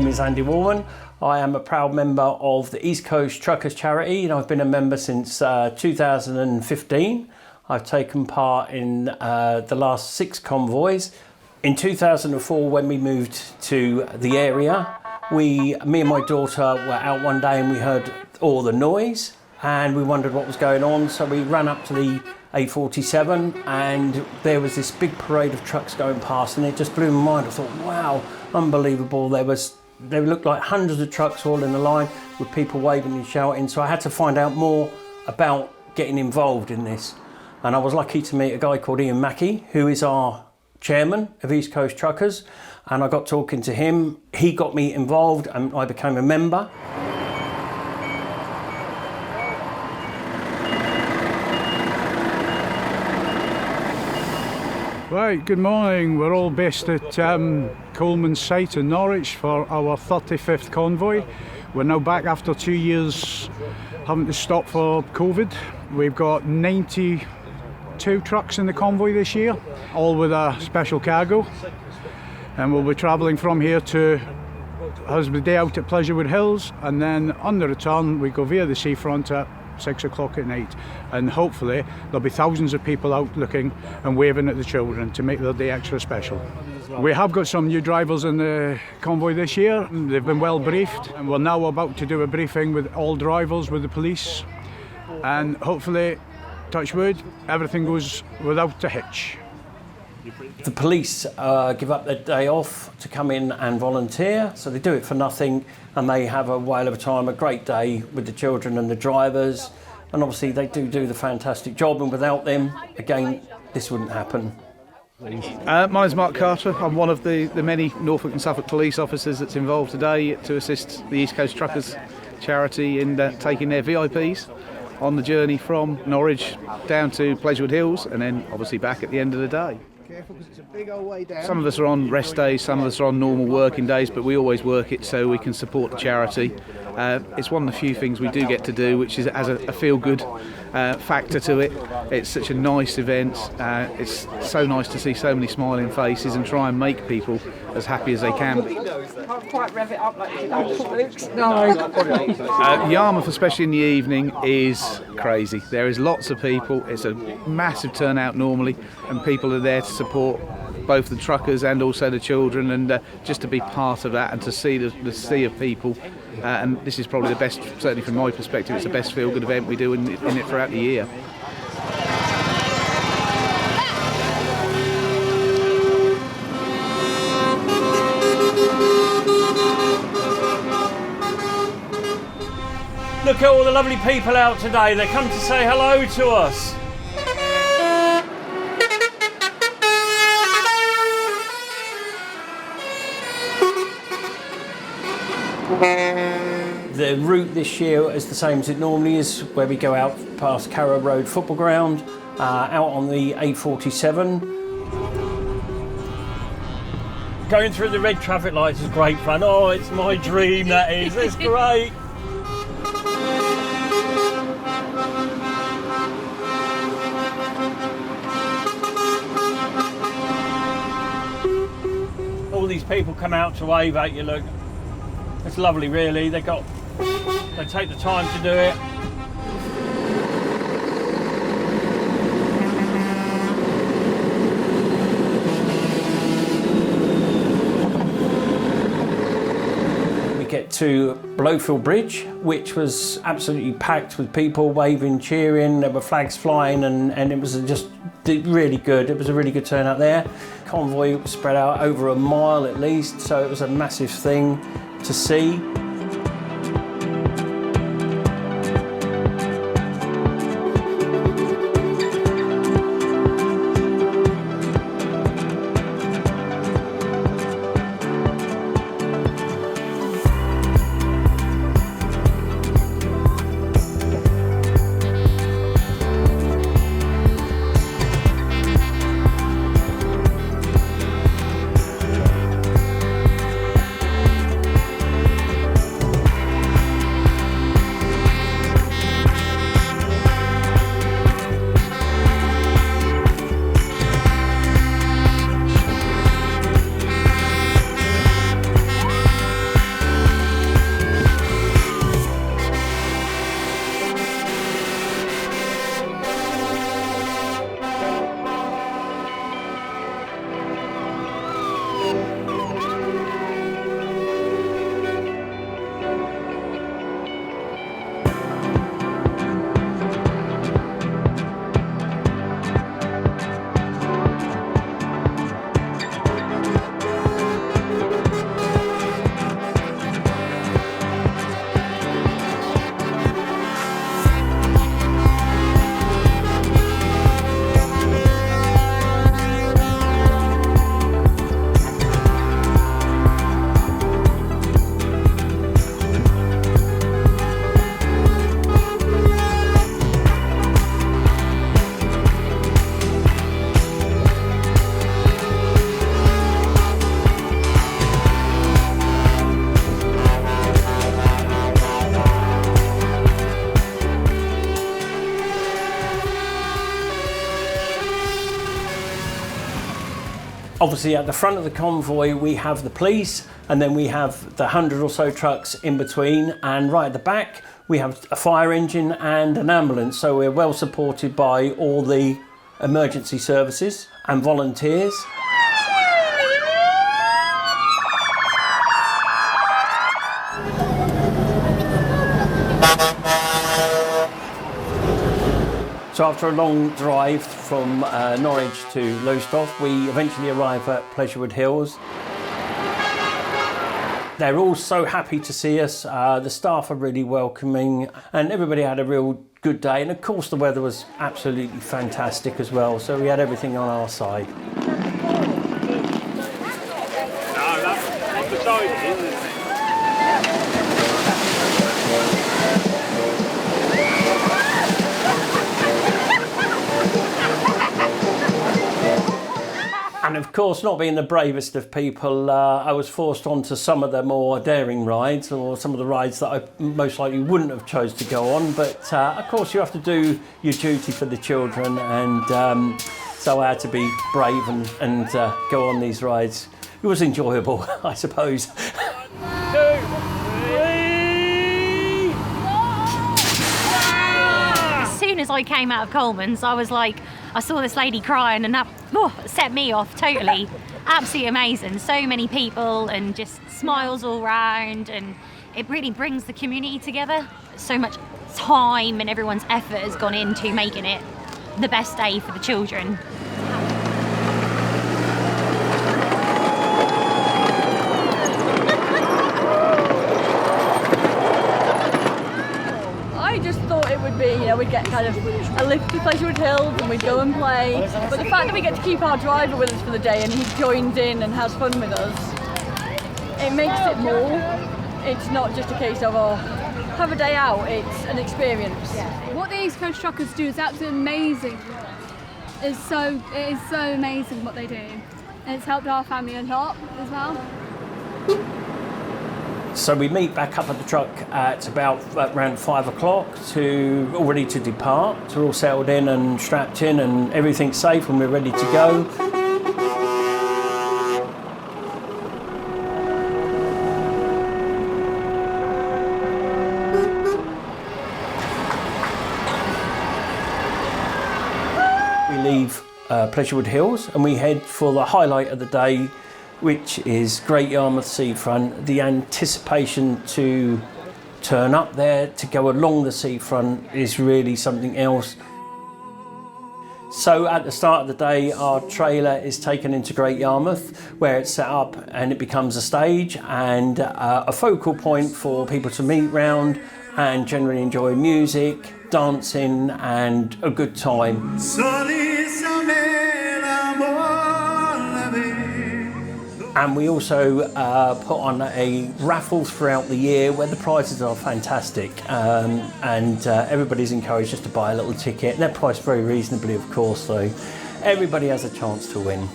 is Andy Warman. I am a proud member of the East Coast Truckers Charity, and I've been a member since 2015. I've taken part in the last 6 convoys. In 2004, when we moved to the area, me and my daughter were out one day and we heard all the noise and we wondered what was going on. So we ran up to the A47 and there was this big parade of trucks going past, and it just blew my mind. I thought, wow, unbelievable. They looked like hundreds of trucks all in a line with people waving and shouting. So I had to find out more about getting involved in this. And I was lucky to meet a guy called Ian Mackey, who is our chairman of East Coast Truckers, and I got talking to him. He got me involved and I became a member. Right, good morning. We're all based at Coleman's site in Norwich for our 35th convoy. We're now back after 2 years having to stop for COVID. We've got 92 trucks in the convoy this year, all with a special cargo, and we'll be travelling from here to the day out at Pleasurewood Hills, and then on the return we go via the seafront at 6 o'clock at night, and hopefully there'll be thousands of people out looking and waving at the children to make their day extra special. We have got some new drivers in the convoy this year. They've been well briefed, and we're now about to do a briefing with all drivers, with the police, and hopefully, touch wood, everything goes without a hitch. The police give up their day off to come in and volunteer, so they do it for nothing, and they have a whale of a time, a great day with the children and the drivers, and obviously they do the fantastic job, and without them, again, this wouldn't happen. My name's Mark Carter. I'm one of the many Norfolk and Suffolk police officers that's involved today to assist the East Coast Truckers Charity in taking their VIPs on the journey from Norwich down to Pleasurewood Hills, and then obviously back at the end of the day. Careful, because it's a big old way down. Some of us are on rest days, some of us are on normal working days, but we always work it so we can support the charity. It's one of the few things we do get to do, which is has a feel-good factor to it. It's such a nice event. It's so nice to see so many smiling faces and try and make people as happy as they can be. Can't quite rev it up like you did. No. Yarmouth, especially in the evening, is crazy. There is lots of people. It's a massive turnout normally, and people are there to support both the truckers and also the children, and just to be part of that and to see the sea of people. And this is probably the best, certainly from my perspective, it's the best feel-good event we do in it throughout the year. Look at all the lovely people out today. They come to say hello to us. The route this year is the same as it normally is, where we go out past Carrow Road football ground, out on the A47. Going through the red traffic lights is great fun. Oh, it's my dream, that is. It's great. All these people come out to wave at you, look. It's lovely, really. They take the time to do it. We get to Blowfield Bridge, which was absolutely packed with people waving, cheering. There were flags flying, and it was just really good. It was a really good turnout there. Convoy was spread out over a mile at least, so it was a massive thing to see. Obviously at the front of the convoy we have the police, and then we have the 100 or so trucks in between, and right at the back we have a fire engine and an ambulance, so we're well supported by all the emergency services and volunteers. So after a long drive from Norwich to Lowestoft, we eventually arrive at Pleasurewood Hills. They're all so happy to see us. The staff are really welcoming, and everybody had a real good day. And of course the weather was absolutely fantastic as well, so we had everything on our side. And of course, not being the bravest of people, I was forced onto some of the more daring rides, or some of the rides that I most likely wouldn't have chose to go on. But of course, you have to do your duty for the children, and so I had to be brave and go on these rides. It was enjoyable, I suppose. 1, 2, 3. As soon as I came out of Coleman's, I was like, I saw this lady crying, and that set me off totally. Absolutely amazing. So many people and just smiles all round, and it really brings the community together. So much time and everyone's effort has gone into making it the best day for the children. I just thought it would be, we'd get kind of a lift to Pleasurewood Hills and we'd go and play. But the fact that we get to keep our driver with us for the day and he joins in and has fun with us, it makes it more. It's not just a case of, have a day out, it's an experience. What the East Coast Truckers do is absolutely amazing. It is so amazing what they do. And it's helped our family a lot as well. So we meet back up at the truck at about around 5 o'clock, all ready to depart. So we're all settled in and strapped in and everything's safe and we're ready to go. We leave Pleasurewood Hills and we head for the highlight of the day, which is Great Yarmouth seafront. The anticipation to turn up there, to go along the seafront, is really something else. So at the start of the day, our trailer is taken into Great Yarmouth, where it's set up and it becomes a stage and a focal point for people to meet round and generally enjoy music, dancing and a good time. And we also put on a raffle throughout the year where the prizes are fantastic, and everybody's encouraged just to buy a little ticket. They're priced very reasonably, of course, so everybody has a chance to win.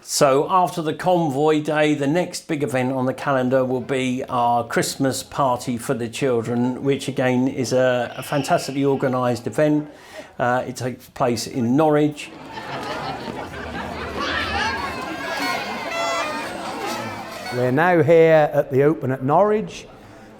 So after the convoy day, the next big event on the calendar will be our Christmas party for the children, which again is a fantastically organised event. It takes place in Norwich. We're now here at the Open at Norwich.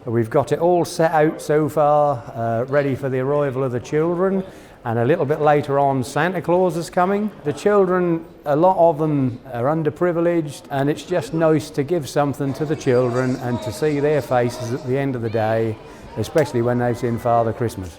We've got it all set out so far, ready for the arrival of the children. And a little bit later on, Santa Claus is coming. The children, a lot of them are underprivileged, and it's just nice to give something to the children and to see their faces at the end of the day, especially when they've seen Father Christmas.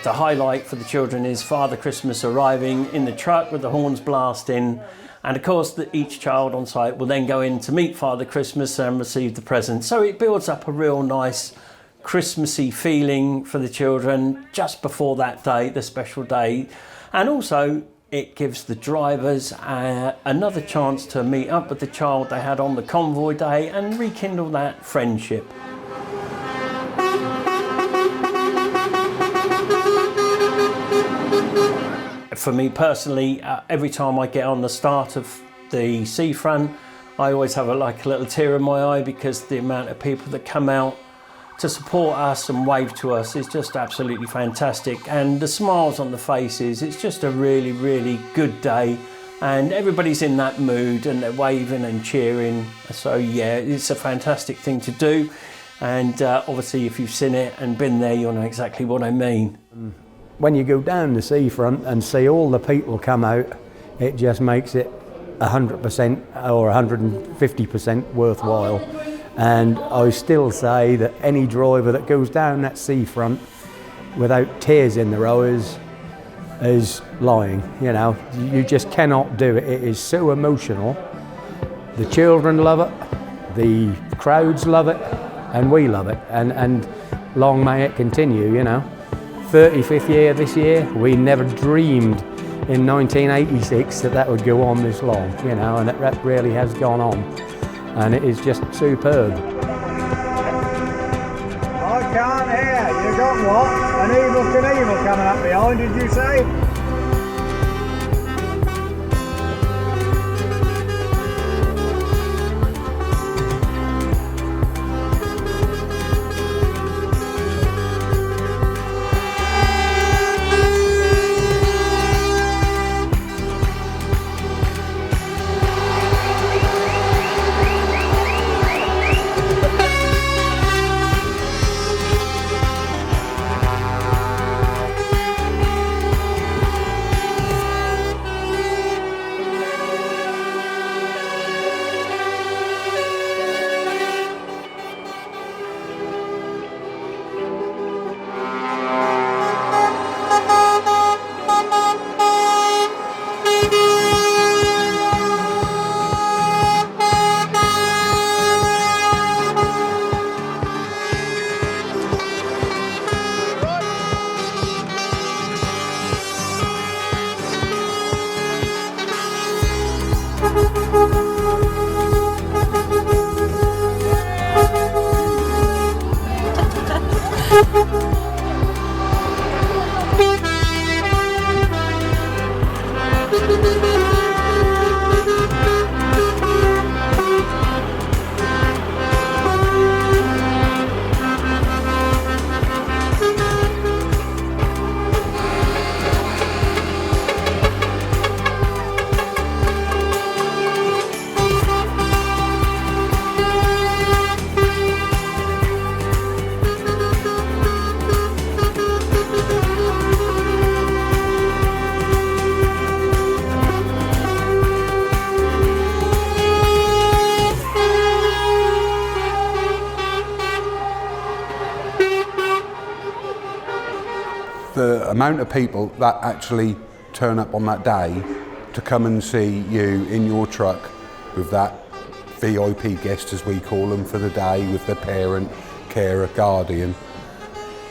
The highlight for the children is Father Christmas arriving in the truck with the horns blasting, and of course each child on site will then go in to meet Father Christmas and receive the present. So it builds up a real nice Christmassy feeling for the children just before that day, the special day. And also it gives the drivers another chance to meet up with the child they had on the convoy day and rekindle that friendship. For me personally, every time I get on the start of the seafront, I always have like a little tear in my eye, because the amount of people that come out to support us and wave to us is just absolutely fantastic, and the smiles on the faces, it's just a really, really good day, and everybody's in that mood and they're waving and cheering. So yeah, it's a fantastic thing to do, and obviously if you've seen it and been there, you'll know exactly what I mean. When you go down the seafront and see all the people come out, it just makes it 100% or 150% worthwhile. And I still say that any driver that goes down that seafront without tears in their eyes is lying. You know, you just cannot do it. It is so emotional. The children love it, the crowds love it, and we love it. And long may it continue, you know. 35th year this year. We never dreamed in 1986 that would go on this long, you know, and that really has gone on. And it is just superb. I can't hear. You got what? An evil Knievel coming up behind, did you say? The amount of people that actually turn up on that day to come and see you in your truck with that VIP guest, as we call them, for the day, with the parent, carer, guardian,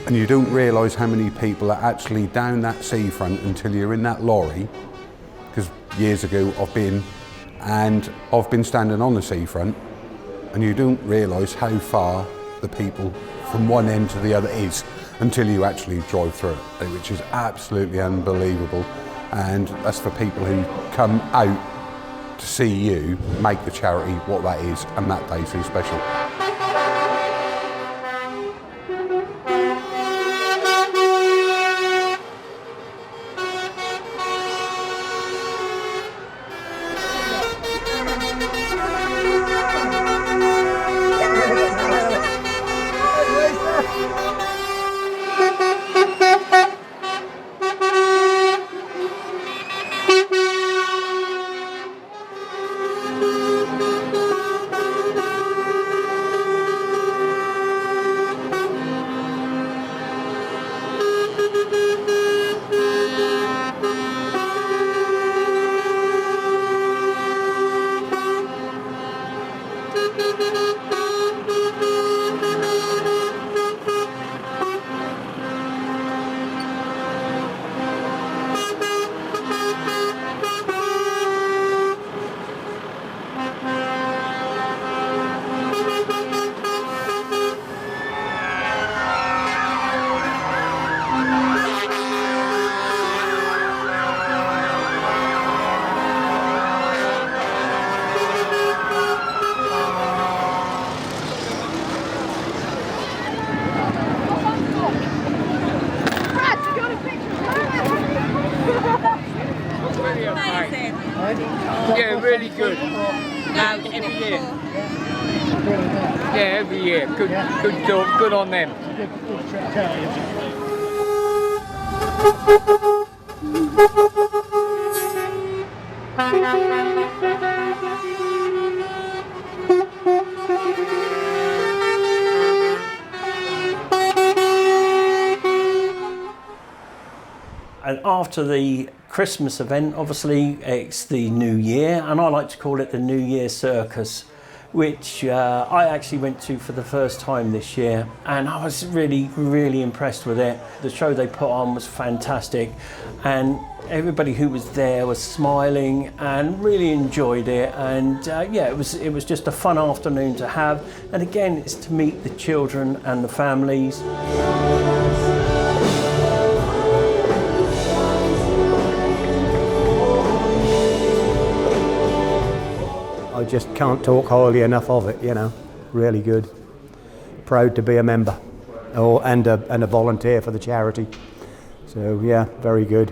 and you don't realise how many people are actually down that seafront until you're in that lorry. Because years ago I've been standing on the seafront, and you don't realise how far the people from one end to the other is until you actually drive through it, which is absolutely unbelievable. And that's for people who come out to see you make the charity what that is, and that day so special. done it before. Yeah, every year. Good job. Good on them. And after the Christmas event, obviously it's the New Year, and I like to call it the New Year Circus, which I actually went to for the first time this year, and I was really impressed with it. The show they put on was fantastic, and everybody who was there was smiling and really enjoyed it. And yeah, it was just a fun afternoon to have, and again, it's to meet the children and the families. I just can't talk highly enough of it, you know, really good. Proud to be a member and a volunteer for the charity. So yeah, very good.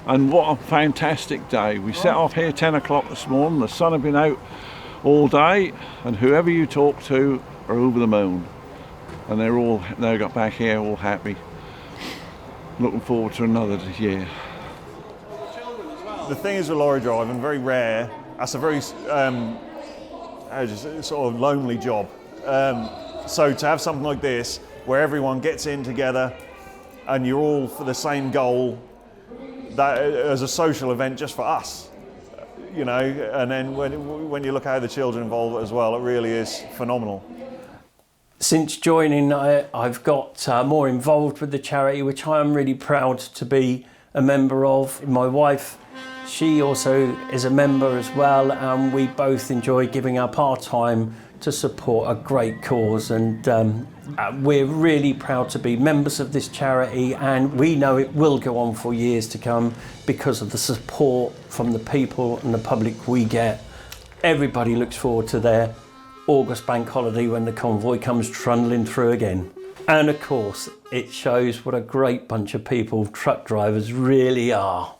And what a fantastic day. We set off here 10 o'clock this morning, the sun had been out all day, and whoever you talk to are over the moon. And they got back here all happy. Looking forward to another year. The thing is with lorry driving, very rare. That's a very sort of lonely job. So to have something like this, where everyone gets in together and you're all for the same goal, that as a social event just for us, you know, and then when you look at how the children involved as well, it really is phenomenal. Since joining, I've got more involved with the charity, which I am really proud to be a member of. My wife, she also is a member as well, and we both enjoy giving up our time to support a great cause, and we're really proud to be members of this charity, and we know it will go on for years to come because of the support from the people and the public we get. Everybody looks forward to their August bank holiday when the convoy comes trundling through again. And of course, it shows what a great bunch of people truck drivers really are.